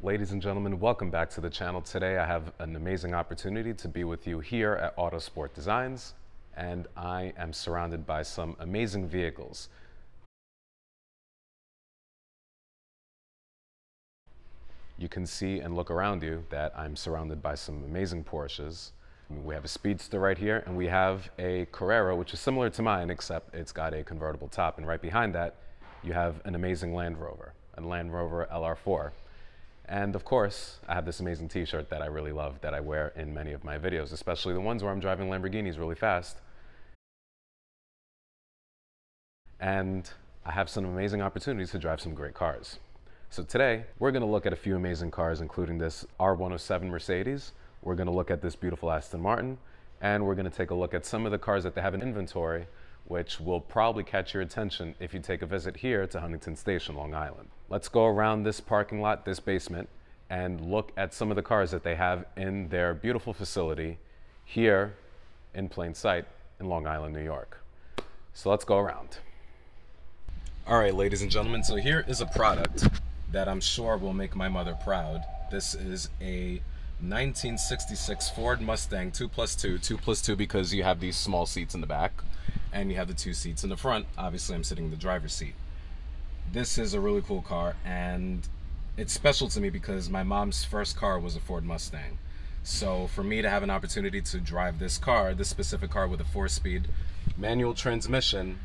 Ladies and gentlemen, welcome back to the channel. Today I have an amazing opportunity to be with you here at AUTOSPORT Designs, and I am surrounded by some amazing vehicles. You can see and look around you that I'm surrounded by some amazing Porsches. We have a Speedster right here, and we have a Carrera, which is similar to mine, except it's got a convertible top. And right behind that, you have an amazing Land Rover, a Land Rover LR4. And of course, I have this amazing t-shirt that I really love that I wear in many of my videos, especially the ones where I'm driving Lamborghinis really fast. And I have some amazing opportunities to drive some great cars. So today, we're gonna look at a few amazing cars, including this R107 Mercedes. We're gonna look at this beautiful Aston Martin, and we're gonna take a look at some of the cars that they have in inventory, which will probably catch your attention if you take a visit here to Huntington Station, Long Island. Let's go around this parking lot, this basement, and look at some of the cars that they have in their beautiful facility here in plain sight in Long Island, New York. So let's go around. All right, ladies and gentlemen, so here is a product that I'm sure will make my mother proud. This is a 1966 Ford Mustang 2+2, 2+2 because you have these small seats in the back and you have the two seats in the front. Obviously, I'm sitting in the driver's seat. This is a really cool car, and it's special to me because my mom's first car was a Ford Mustang. So for me to have an opportunity to drive this car, this specific car with a 4-speed manual transmission,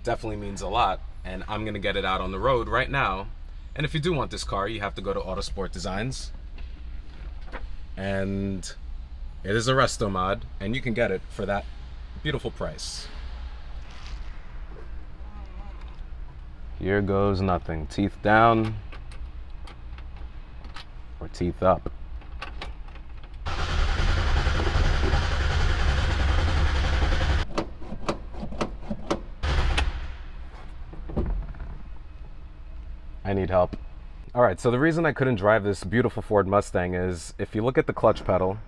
definitely means a lot, and I'm gonna get it out on the road right now. And if you do want this car, you have to go to AUTOSPORT Designs, and it is a RESTOMOD, and you can get it for that beautiful price. Here goes nothing. Teeth down or teeth up. I need help. All right, so the reason I couldn't drive this beautiful Ford Mustang is if you look at the clutch pedal,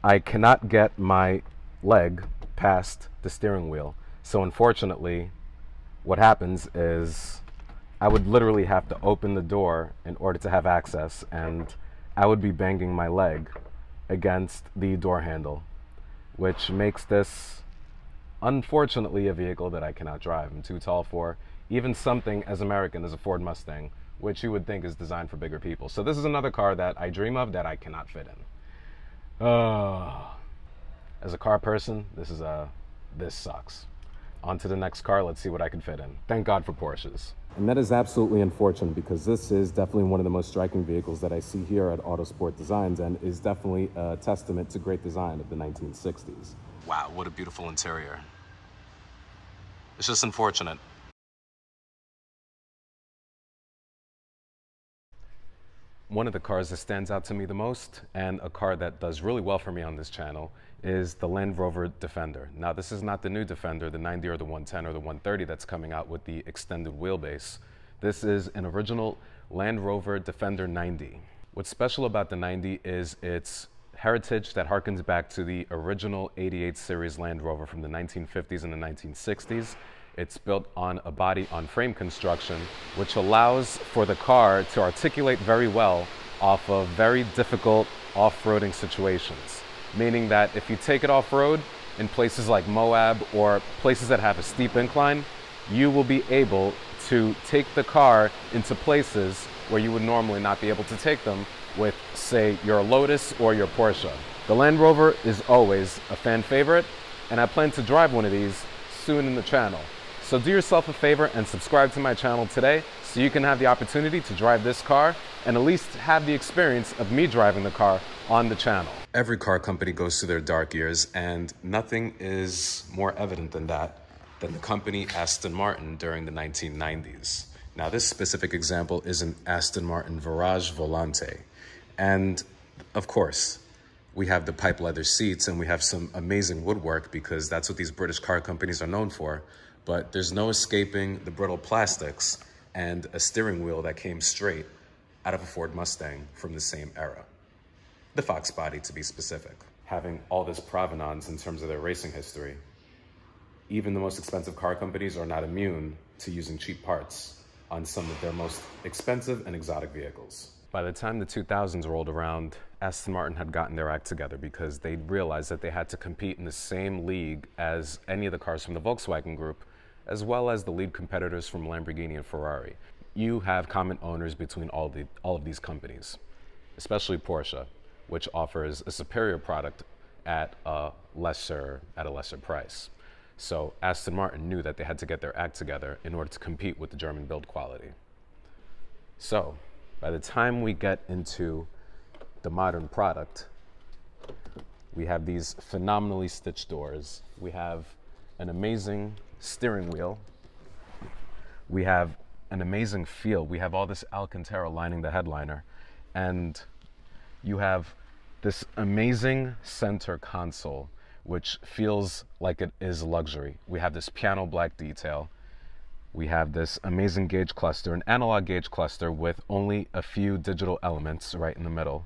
I cannot get my leg past the steering wheel. So unfortunately, what happens is I would literally have to open the door in order to have access, and I would be banging my leg against the door handle, which makes this, unfortunately, a vehicle that I cannot drive. I'm too tall for even something as American as a Ford Mustang, which you would think is designed for bigger people. So this is another car that I dream of that I cannot fit in. As a car person, this sucks. On to the next car, let's see what I can fit in. Thank God for Porsches. And that is absolutely unfortunate because this is definitely one of the most striking vehicles that I see here at AUTOSPORT Designs, and is definitely a testament to great design of the 1960s. Wow, what a beautiful interior. It's just unfortunate. One of the cars that stands out to me the most, and a car that does really well for me on this channel, is the Land Rover Defender. Now, this is not the new Defender, the 90 or the 110 or the 130 that's coming out with the extended wheelbase. This is an original Land Rover Defender 90. What's special about the 90 is its heritage that harkens back to the original 88 series Land Rover from the 1950s and the 1960s. It's built on a body-on-frame construction, which allows for the car to articulate very well off of very difficult off-roading situations. Meaning that if you take it off-road in places like Moab or places that have a steep incline, you will be able to take the car into places where you would normally not be able to take them with, say, your Lotus or your Porsche. The Land Rover is always a fan favorite, and I plan to drive one of these soon in the channel. So do yourself a favor and subscribe to my channel today so you can have the opportunity to drive this car and at least have the experience of me driving the car on the channel. Every car company goes through their dark years, and nothing is more evident than that than the company Aston Martin during the 1990s. Now, this specific example is an Aston Martin Virage Volante. And of course, we have the pipe leather seats and we have some amazing woodwork because that's what these British car companies are known for. But there's no escaping the brittle plastics and a steering wheel that came straight out of a Ford Mustang from the same era. The Fox body, to be specific. Having all this provenance in terms of their racing history, even the most expensive car companies are not immune to using cheap parts on some of their most expensive and exotic vehicles. By the time the 2000s rolled around, Aston Martin had gotten their act together because they realized that they had to compete in the same league as any of the cars from the Volkswagen Group, as well as the lead competitors from Lamborghini and Ferrari. You have common owners between all of these companies, especially Porsche, which offers a superior product at a lesser price. So Aston Martin knew that they had to get their act together in order to compete with the German build quality. So by the time we get into the modern product, we have these phenomenally stitched doors. We have an amazing steering wheel. We have an amazing feel. We have all this Alcantara lining the headliner. And you have this amazing center console, which feels like it is luxury. We have this piano black detail. We have this amazing gauge cluster, an analog gauge cluster with only a few digital elements right in the middle,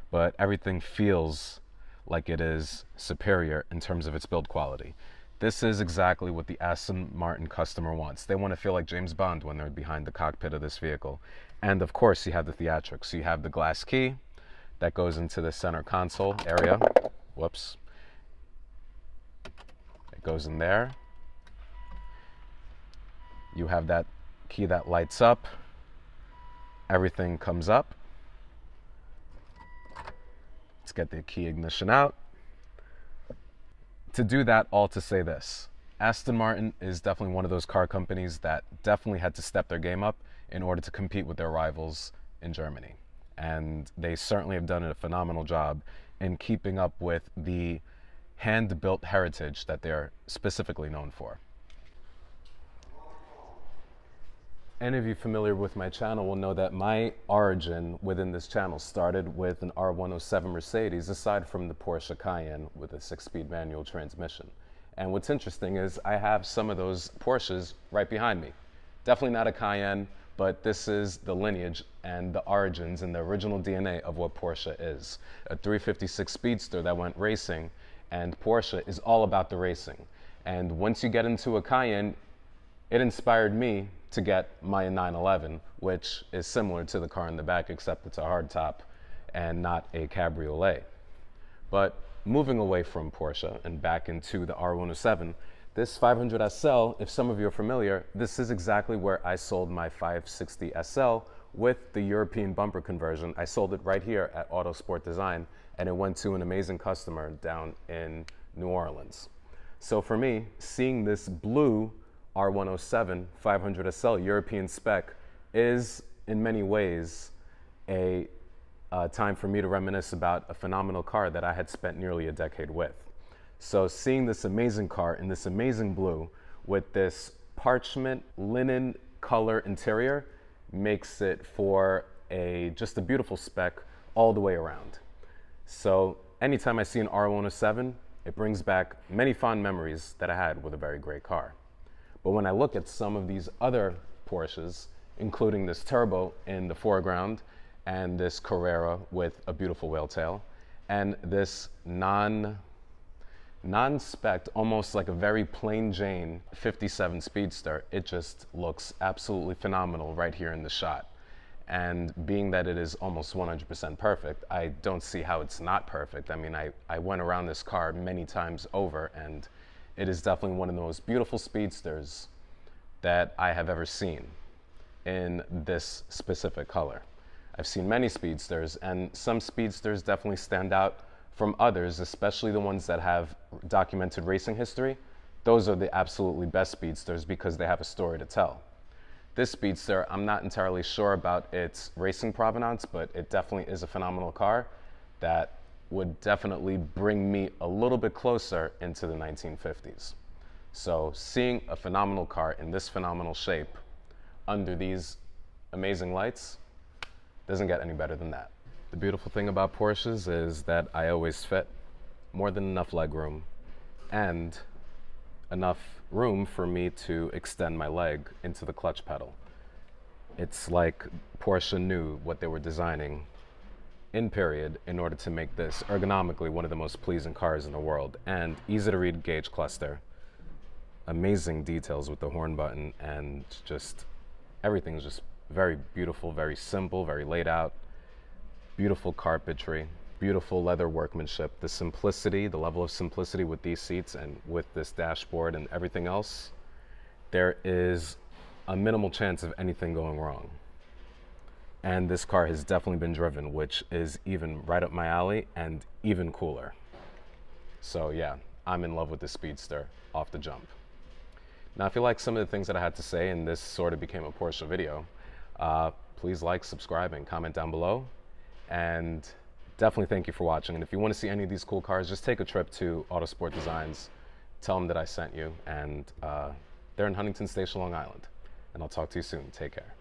but everything feels like it is superior in terms of its build quality. This is exactly what the Aston Martin customer wants. They want to feel like James Bond when they're behind the cockpit of this vehicle. And of course, you have the theatrics. So you have the glass key that goes into the center console area. Whoops. It goes in there. You have that key that lights up. Everything comes up. Let's get the key ignition out. To do that, all to say this: Aston Martin is definitely one of those car companies that definitely had to step their game up in order to compete with their rivals in Germany. And they certainly have done a phenomenal job in keeping up with the hand-built heritage that they're specifically known for. Any of you familiar with my channel will know that my origin within this channel started with an R107 Mercedes, aside from the Porsche Cayenne with a 6-speed manual transmission. And what's interesting is I have some of those Porsches right behind me. Definitely not a Cayenne, but this is the lineage and the origins and the original DNA of what Porsche is. A 356 Speedster that went racing, and Porsche is all about the racing. And once you get into a Cayenne, it inspired me to get my 911, which is similar to the car in the back, except it's a hardtop and not a cabriolet. But moving away from Porsche and back into the R107, this 500 SL, if some of you are familiar, this is exactly where I sold my 560 SL with the European bumper conversion. I sold it right here at AUTOSPORT Design, and it went to an amazing customer down in New Orleans. So for me, seeing this blue R107 500 SL European spec is in many ways a time for me to reminisce about a phenomenal car that I had spent nearly a decade with. So seeing this amazing car in this amazing blue with this parchment linen color interior makes it for just a beautiful spec all the way around. So anytime I see an R107, it brings back many fond memories that I had with a very great car. But when I look at some of these other Porsches, including this turbo in the foreground and this Carrera with a beautiful whale tail, and this non-spec, almost like a very plain Jane 57 Speedster, it just looks absolutely phenomenal right here in the shot. And being that it is almost 100% perfect, I don't see how it's not perfect. I mean, I went around this car many times over, and it is definitely one of the most beautiful speedsters that I have ever seen in this specific color. I've seen many speedsters, and some speedsters definitely stand out from others, especially the ones that have documented racing history. Those are the absolutely best speedsters because they have a story to tell. This speedster, I'm not entirely sure about its racing provenance, but it definitely is a phenomenal car that would definitely bring me a little bit closer into the 1950s. So seeing a phenomenal car in this phenomenal shape under these amazing lights doesn't get any better than that. The beautiful thing about Porsches is that I always fit, more than enough legroom, and enough room for me to extend my leg into the clutch pedal. It's like Porsche knew what they were designing in period in order to make this ergonomically one of the most pleasing cars in the world. And easy to read gauge cluster, amazing details with the horn button, and just everything's just very beautiful, very simple, very laid out. beautiful carpentry, beautiful leather workmanship, the simplicity, the level of simplicity with these seats and with this dashboard and everything else, there is a minimal chance of anything going wrong. And this car has definitely been driven, which is even right up my alley and even cooler. So yeah, I'm in love with the Speedster off the jump. Now, if you like some of the things that I had to say and this sort of became a Porsche video, please like, subscribe, and comment down below. And definitely thank you for watching. And if you want to see any of these cool cars, just take a trip to Autosport Designs. Tell them that I sent you. And they're in Huntington Station, Long Island. And I'll talk to you soon. Take care.